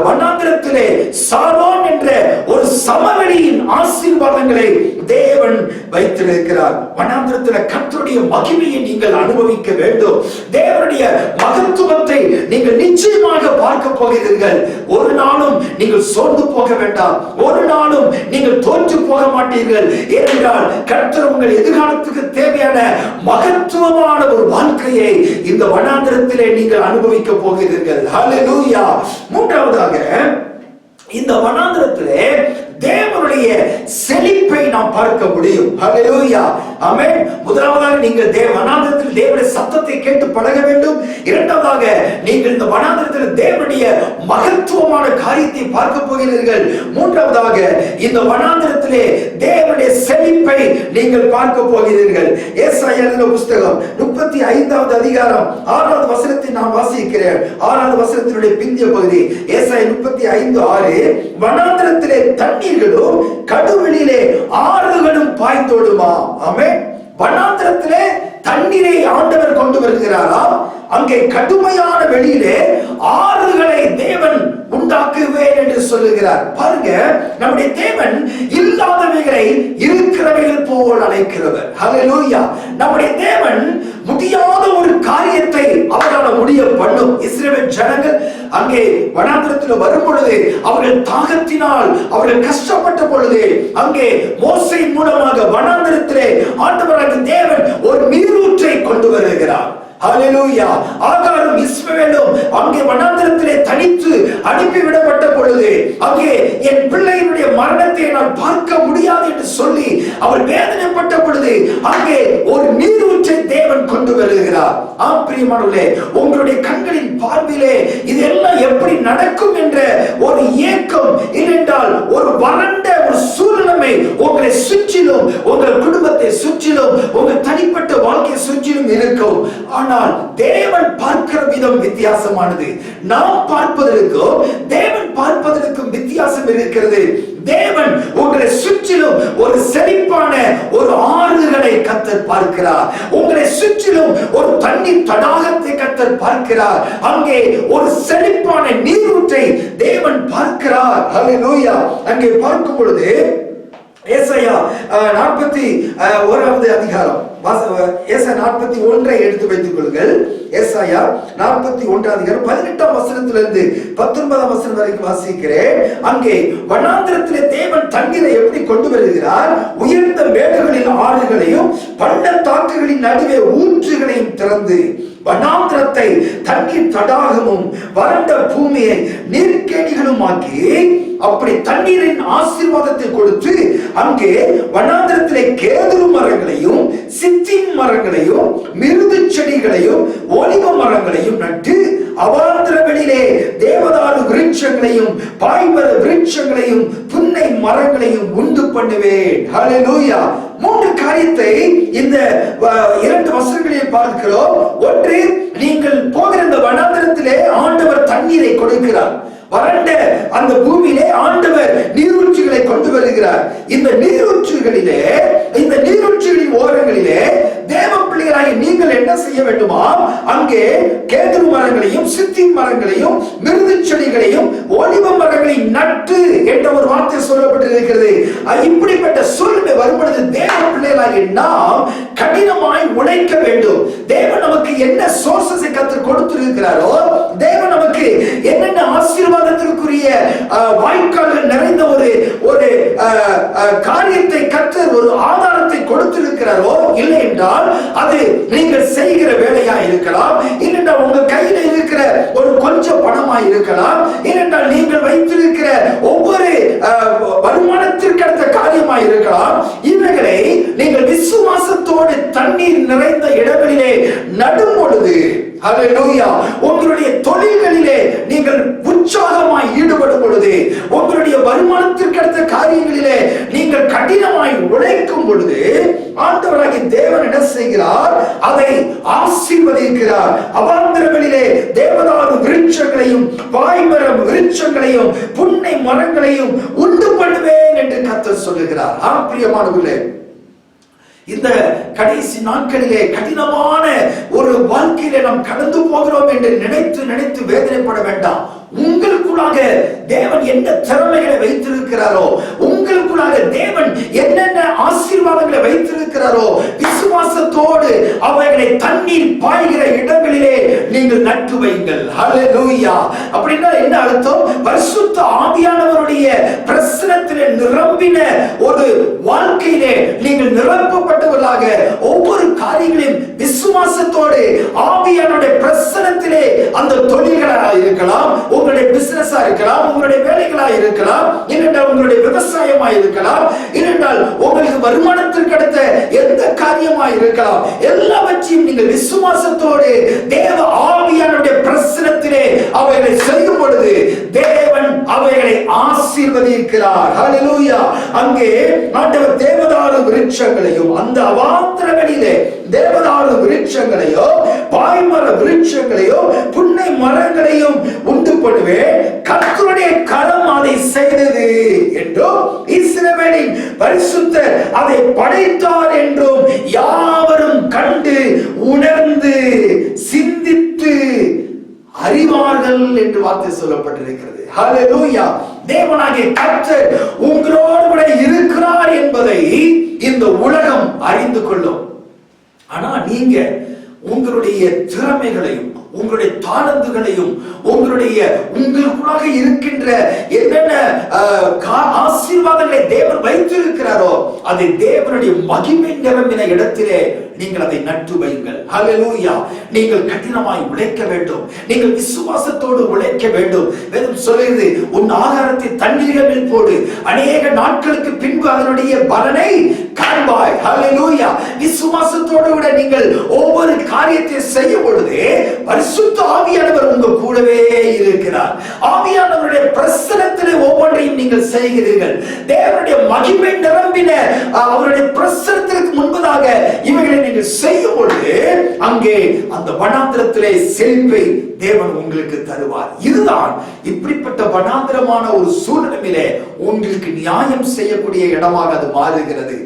வனாந்திரத்திலே சாரோன் என்ற ஒரு சமவெளியின் ஆசீர்வாதங்களை தேவன் வைத்திருக்கிறார். வனாந்திரத்தில் கர்த்தருடைய மகிமையை நீங்கள் அனுபவிக்க வேண்டும். தேவனுடைய மகத்துவத்தை நீங்கள் நிச்சயமாக பார்க்க போகிறீர்கள். ஒரு நாளும் நீங்கள் சோர்ந்து போக வேண்டாம், ஒரு நாளும் நீங்கள் தோற்று போக மாட்டீர்கள். ஏனென்றால் கர்த்தர் உங்கள் எதிர்காலத்துக்கு தேவையான மகத்துவமான ஒரு வாழ்க்கையை இந்த வனாந்திரத்திலே நீங்கள் அனுபவிக்க போகிறீர்கள். ஹல்லேலூயா. மூன்றாவதாக, இந்த வனாந்திரத்திலே தேவனுடைய செழிப்பை நாம் பார்க்க முடியும். ஹல்லேலூயா. ஆமென். முதலாவதாக நீங்கள் வனாந்திரத்தில் தேவனுடைய சத்தத்தை கேட்டு பழக வேண்டும். இரண்டாவதாக, நீங்கள் இந்த வனாந்திரத்தில் தேவனுடைய மகத்துவமான காரியத்தை பார்க்க போகிறீர்கள். மூன்றாவதாக, இந்த வனாந்திரத்திலே தேவனுடைய செழிப்பை நீங்கள் பார்க்க போகிறீர்கள். ஏசாயா புத்தகம் 35வது அதிகாரம் 6வது வசனத்தை நான் வாசிக்கிறேன். 6வது வசனத்தினுடைய பிந்திய பகுதி ஏசாயா 35:6. வனாந்திரத்திலே தண்ணீர்களும் கடுவெளியிலே ஆறுகளும் பாய்ந்தோடுமா. ஆமென். வனாந்திரத்திலே தண்ணீரை ஆண்டவர் கொண்டு வருகிறாரா, அங்கே கடுமையான வெளியிலே ஆறுகளை தேவன் உண்டாக்குவேன் என்று சொல்லுகிறார். பாருங்க, நம்முடைய தேவன் இல்லாதவைகளை இருக்கிறவைகள் போல் அழைக்கிறவர். ஹல்லேலூயா. நம்முடைய தேவன் முடியாத ஒரு காரியத்தை அவரால் முடிய பண்ணும். இஸ்ரவேல் ஜனங்கள் அங்கே வனாந்திரத்தில் வரும் பொழுது அவர்கள் தாகத்தினால் அவர்கள் கஷ்டப்பட்ட பொழுது அங்கே மோசே மூலமாக வனாந்திரத்திலே ஆண்டவராகிய தேவன் ஒரு நீரூற்றை கொண்டு வருகிறார். ஹல்லேலூயா. ஆகாரும் இஸ்மவேலும் அங்கே வனாந்திரத்திலே தனித்து அனுப்பிவிடப்பட்ட பொழுது அங்கே என் பிள்ளையினுடைய மரணத்தை நான் பார்க்க முடியாது என்று சொல்லி அவர் வேதனைப்பட்ட பொழுது அங்கே ஒரு நீரூற்றை தேவன் கொண்டு வருகிறார். ஆம் பிரியமானவர்களே, உங்களுடைய கண்களின் பார்வையிலே இதெல்லாம் எப்படி நடக்கும் என்ற ஒரு ஏக்கம் இல்லென்றால் ஒரு வறண்ட ஒரு சூழ்நிலை உங்களை சுற்றிலும், உங்கள் குடும்பத்தை சுற்றிலும், உங்கள் தனிப்பட்ட வாழ்க்கையை சுற்றிலும் இருக்கும். ஆனால் தேவன் பார்க்கிற விதம் வித்தியாசமானது. நாம் பார்ப்பதற்கும் தேவன் பார்ப்பதற்கும் வித்தியாசம் இருக்கிறது. தேவன் உங்களை சுற்றிலும் ஒரு செழிப்பான ஒரு ஆறுகளை கர்த்தர் பார்க்கிறார். உங்களை சுற்றிலும் ஒரு தண்ணீர் தடாகத்தை கர்த்தர் பார்க்கிறார். அங்கே ஒரு செழிப்பான நீரூற்றை தேவன் பார்க்கிறார். ஹல்லேலூயா. அங்கே பார்க்கும் பொழுது ஏசாயா 41வது அதிகாரம் ஏசாயா 41 எடுத்து வைத்துக் கொள்ளுங்கள். ஏசாயா 41 அதிகாரம் 18ஆம் வசனத்திலிருந்து 19ஆம் வசனம் வரைக்கும் வாசிக்கிறேன். அங்கே வனாந்திரத்திலே தேவன் தண்ணீரை எப்படி கொண்டு வருகிறார்? உயர்ந்த மேடுகளில் ஆறுகளையும் பள்ளத்தாக்குகளின் நடுவே ஊற்றுகளையும் திறந்து வனாந்திரத்தை தண்ணீர் தடாகமும் வறண்ட பூமியை நீர்க்கேணிகளும் ஆக்கி அப்படி தண்ணீரின் ஆசீர்வாதத்தை கொடுத்து அங்கே வனாந்திரத்திலே கேதுரு மரங்களையும் சித்திம் மரங்களையும் மிருது செடிகளையும் ஒலிவ மரங்களையும் நட்டு அவாந்திர வெளியிலே தேவதாரு விருட்சங்களையும் பாய்மர விருட்சங்களையும் புன்னை மரங்களையும் உண்டு பண்ணுவேன். ஹல்லேலூயா. 3 காரியத்தை இந்த 2 வசனங்களில் பார்க்கிறோம். ஒன்று, நீங்கள் போகிற இந்த வனாந்திரத்திலே ஆண்டவர் தண்ணீரை கொடுக்கிறார். வறண்ட அந்த பூமியிலே ஆண்டவர் நீரூற்றுகளை கொண்டு வருகிறார். இந்த நீரூற்றுகளிலே, இந்த நீரூற்றுகளின் ஓரங்களிலே தேவ பிள்ளைகளாகிய நீங்கள் என்ன செய்ய வேண்டுமா? அங்கே கேதுரு மரங்களையும் சித்தி மரங்களையும் மிருது செடிகளையும் ஒலிவ மரங்களையும் நட்டு என்ற ஒரு வார்த்தை சொல்லப்பட்டிருக்கிறது. இப்படிப்பட்ட சூழ்நிலை வரும்பொழுது தேவ பிள்ளைகளாகிய நாம் கடினமாய் உழைக்க வேண்டும். தேவன் நமக்கு என்ன சோர்சஸை கர்த்தர் கொடுத்திருக்கிறாரோ, தேவன் நமக்கு என்னென்ன ஆசீர்வாதத்திற்குரிய வாய்க்கால்கள் நிறைந்த ஒரு காரியத்தை கர்த்தர் ஒரு ஆதாரத்தை கொடுத்திருக்கிறாரோ, இல்லை என்றால் அது நீங்கள் செய்கிற வேலையா இருக்கலாம், இல்லைஎன்றால் உங்க கையில இருக்கிற ஒரு கொஞ்சம் பணமா இருக்கலாம், இல்லைஎன்றால் நீங்கள் வைத்திருக்கிற ஒவ்வொரு வருமானத்திற்கு அடுத்த காரியமா இருக்கலாம். இவைகளை நீங்கள் விசுவாசத்தோடு தண்ணீர் நிறைந்த இடங்களிலே நடும் பொழுது, ஹல்லேலூயா, உங்களுடைய தொழில்களிலே நீங்கள் உற்சாகமாய் ஈடுபடும் பொழுது, உங்களுடைய வருமானத்திற்கு அடுத்த காரியங்களிலே நீங்கள் கடினமாய் உழைக்கும் பொழுது ஆண்டவராகிய தேவன் என்ன செய்கிறார்? அதை ஆசீர்வதிக்கிறார். அவாந்தரங்களிலே தேவதாரு விருட்சங்களையும் பாய்மரம் விருட்சங்களையும் புன்னை மரங்களையும் உண்டு பண்ணுவேன் என்று கர்த்தர் சொல்லுகிறார். பிரியமானவர்களே, இந்த கடைசி நாட்களிலே கடினமான ஒரு வாழ்க்கையிலே நாம் கடந்து போகிறோம் என்று நினைத்து வேதனைப்பட வேண்டாம். உங்களுக்குள்ளாக தேவன் என்ன திறமைகளை வைத்திருக்கிறாரோ, உங்களுக்குள்ளாக தேவன் என்னென்ன ஆசீர்வாதங்களை வைத்திருக்கிறாரோ, விசுவாசத்தோடு அவைகளை தண்ணீர் பாய்கிற இடங்களிலே நீங்கள் நட்டு வைங்கள். ஹல்லேலூயா. அப்படின்னா என்ன அர்த்தம்? பரிசுத்த ஆவியானவருடைய பிரசன்னத்திலே நிரம்பின ஒரு வாழ்க்கையிலே நீங்கள் நிரப்பப்பட்டவர்களாக ஒவ்வொரு காரியங்களையும் விசுவாசத்தோடு ஆவியானுடைய பிரசன்னத்திலே அந்த தொழில்களாக இருக்கலாம், உங்களுடைய பிசினஸா இருக்கலாம், உங்களுடைய வேலைகளா இருக்கலாம், இல்லைஎன்றால் உங்களுடைய விவசாயமா இருக்கலாம், இல்லைஎன்றால் உங்களுக்கு வருமானத்திற்கு அடுத்த எந்த காரியமா இருக்கலாம், எல்லாவற்றையும் நீங்கள் விசுவாசத்தோடு தேவ ஆவியானுடைய பிரசன்னத்திலே அவைகளை செய்யும் பொழுது தேவன் அவைகளை ஆசீர்வதிக்கிறார். ஹல்லேலூயா. அங்கே ஆண்டவர் தேவதாரு விருட்சங்களையும் அந்த அவாந்தரங்களிலே தேவதாரு விருட்சங்களையோ பாய்மர விருட்சங்களையோ புன்னை மரங்களையும் உண்டு பண்ணுவேன், கர்த்தருடைய கரம் அதை செய்தது என்றும் இஸ்ரவேலின் பரிசுத்தர் அதை படைத்தார் என்றும் யாவரும் கண்டு உணர்ந்து சிந்தித்து அறிவார்கள் என்று வார்த்தை சொல்லப்பட்டிருக்கிறது. ஹல்லேலூயா. தேவனாகிய கர்த்தர் உங்களோடு கூட இருக்கிறார் என்பதை இந்த உலகம் அறிந்து கொள்ளும். ஆனா நீங்க உங்களுடைய திறமைகளையும் உங்களுடைய தாளந்துகளையும் உங்களுக்குள்ளாக இருக்கின்ற என்னென்ன ஆசீர்வாதங்களை தேவன் வைத்திருக்கிறாரோ அதை தேவனுடைய மகிமை நிரம்பின இடத்திலே நீங்கள் அதை நட்டு வையுங்கள். ஹல்லேலூயா. நீங்கள் கடினமாய் உழைக்க வேண்டும், நீங்கள் விசுவாசத்தோடு உழைக்க வேண்டும். வேதம் சொல்லுகிறது, உன் ஆகாரத்தை தண்ணீர்கள் மேல் போடு, அநேக நாட்களுக்கு பின்பு அதனுடைய பலனை காண்பாய். ஹல்லேலூயா. விசுவாசத்தோடு கூட நீங்கள் ஒவ்வொரு காரியத்தை செய்யும் பொழுது பரிசுத்த ஆவியானவர் உங்க கூடவே இருக்கிறார். ஆவியானவருடைய பிரசன்னத்திலே ஒவ்வொன்றையும் நீங்கள் செய்கிறீர்கள். தேவனுடைய மகிமை நிரம்பின அவருடைய பிரசன்னத்திற்கு முன்பதாக இவைகளை நீங்கள் செய்யும் பொழுது அங்கே அந்த வனாந்திரத்திலே செழிப்பை தேவன் உங்களுக்கு தருவார். இதுதான் இப்படிப்பட்ட வனாந்திரமான ஒரு சூழ்நிலையிலே உங்களுக்கு நியாயம் செய்யக்கூடிய இடமாக அது மாறுகிறது.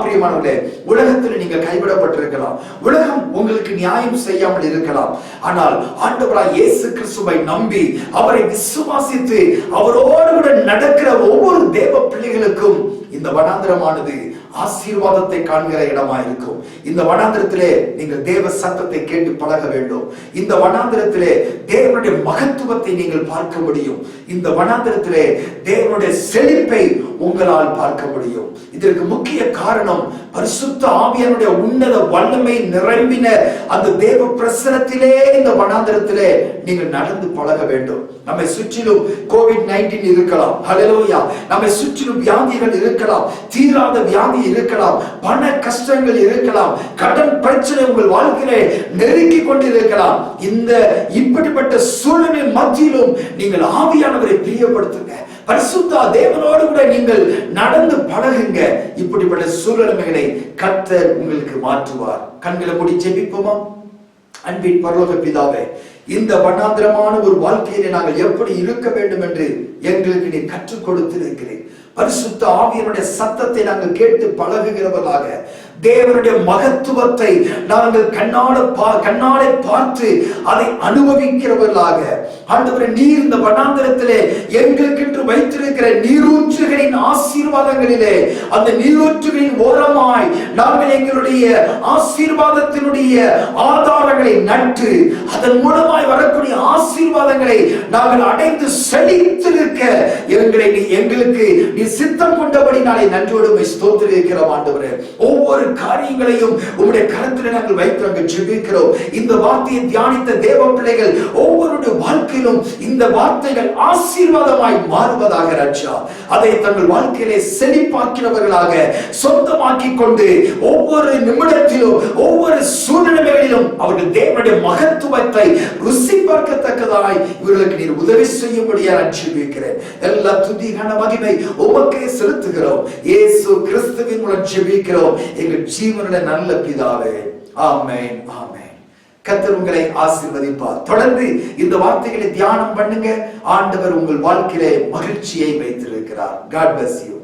பிரியமானவர்களே, உலகத்தில் நீங்கள் கைவிடப்பட்டிருக்கலாம், உலகம் உங்களுக்கு நியாயம் செய்யாமல் இருக்கலாம். ஆனால் ஆண்டவராய் இயேசு கிறிஸ்துவை நம்பி அவரை விசுவாசித்து அவரோடு கூட நடக்கிற ஒவ்வொரு தேவ பிள்ளைகளுக்கும் இந்த வனாந்திரமானது ஆசீர்வாதத்தை காண்கிற இடமா இருக்கும். இந்த வனாந்திரத்திலே நீங்கள் தேவ சத்தத்தை கேட்டு பழக வேண்டும். இந்த வனாந்திரத்திலே தேவனுடைய மகத்துவத்தை நீங்கள் பார்க்க முடியும். இந்த வனாந்திரத்திலே தேவனுடைய செழிப்பை உங்களால் பார்க்க முடியும். இதற்கு முக்கிய காரணம் பரிசுத்த ஆவியானுடைய உன்னத வல்லமை நிரம்பின அந்த தேவ பிரசன்னத்திலே இந்த வனாந்திரத்திலே நீங்கள் நடந்து பழக வேண்டும். நம்மை சுற்றிலும் COVID-19 இருக்கலாம். ஹல்லேலூயா. நம்மை சுற்றிலும் வியாதிகள் இருக்கலாம், தீராத வியாதி இருக்கலாம், பண கஷ்டங்கள் இருக்கலாம், கடன் பிரச்சனை உங்கள் வாழ்க்கையிலே நெருக்கி கொண்டிருக்கலாம். இந்த இப்படிப்பட்ட சூழ்நிலை மத்தியிலும் நீங்கள் ஆவியானவரை பிரியப்படுத்துங்க, பரிசுத்த தேவனோடு கூட நீங்கள் நடந்து பழகுங்க. இப்படிப்பட்ட சூழ்நிலைகளை கர்த்தர் உங்களுக்கு மாற்றுவார். கண்களை மூடி ஜெபிப்போமா? அன்பின் பரலோக பிதாவே, இந்த வனாந்திரமான ஒரு வாழ்க்கையிலே நாங்கள் எப்படி இருக்க வேண்டும் என்று எங்களுக்கு நீ கற்றுக் கொடுத்திருக்கிறேன். பரிசுத்த ஆவியனுடைய சத்தத்தை நாங்கள் கேட்டு பழகுகிறவர்களாக, தேவனுடைய மகத்துவத்தை நாங்கள் கண்ணாலே பார்த்து அதை அனுபவிக்கிறவர்களாக, ஆண்டவரே நீர் இந்த வனாந்திரத்திலே எங்களுக்கென்று வைத்திருக்கிற நீரூற்றுகளின் ஆசீர்வாதங்களிலே அந்த நீரூற்றுகளின் ஓரமாய் நாங்கள் எங்களுடைய ஆசீர்வாதத்தினுடைய ஆதாரங்களை நட்டு அதன் மூலமாய் வரக்கூடிய ஆசீர்வாதங்களை நாங்கள் அடைந்து செழித்திருக்க எங்களுக்கு நீ சித்தம் கொண்டபடி நாளை நன்றியோடு ஸ்தோத்திரிக்கிறோம். ஆண்டவரே, ஒவ்வொரு காரியங்களையும் உம்முடைய கரத்தில் நாங்கள் வைத்து நாங்கள் ஜெபிக்கிறோம். இந்த வார்த்தையை தியானித்த தேவ பிள்ளைகள் ஒவ்வொருடைய வாழ்க்கையிலும் இந்த வார்த்தைகள் ஆசீர்வாதமாய் மாறுவதாக ராஜா. அதை தங்கள் வாழ்க்கையிலே செழிப்பாக்கினவர்களாக சொந்தமாக்கி கொண்டு ஒவ்வொரு நிமிடத்திலும் ஒவ்வொரு சூழ்நிலைகளிலும் அவர்கள் தேவனுடைய மகத்துவத்தை ருசி பார்க்கத்தக்கதாய் இவர்களுக்கு நீர் உதவி செய்யும்படியா நான் ஜெபிக்கிறேன். எல்லா துதி கன மகிமை உமக்கே செலுத்துகிறோம். இயேசு கிறிஸ்துவின் மூலம் ஜெபிக்கிறோம் எங்கள் ஜீவனுடைய நல்ல பிதாவே. ஆமென், ஆமென். கர்த்தர் உங்களை ஆசீர்வதிப்பார். தொடர்ந்து இந்த வார்த்தைகளை தியானம் பண்ணுங்க. ஆண்டவர் உங்கள் வாழ்க்கையிலே மகிழ்ச்சியை வைத்திருக்கிறார். God bless you.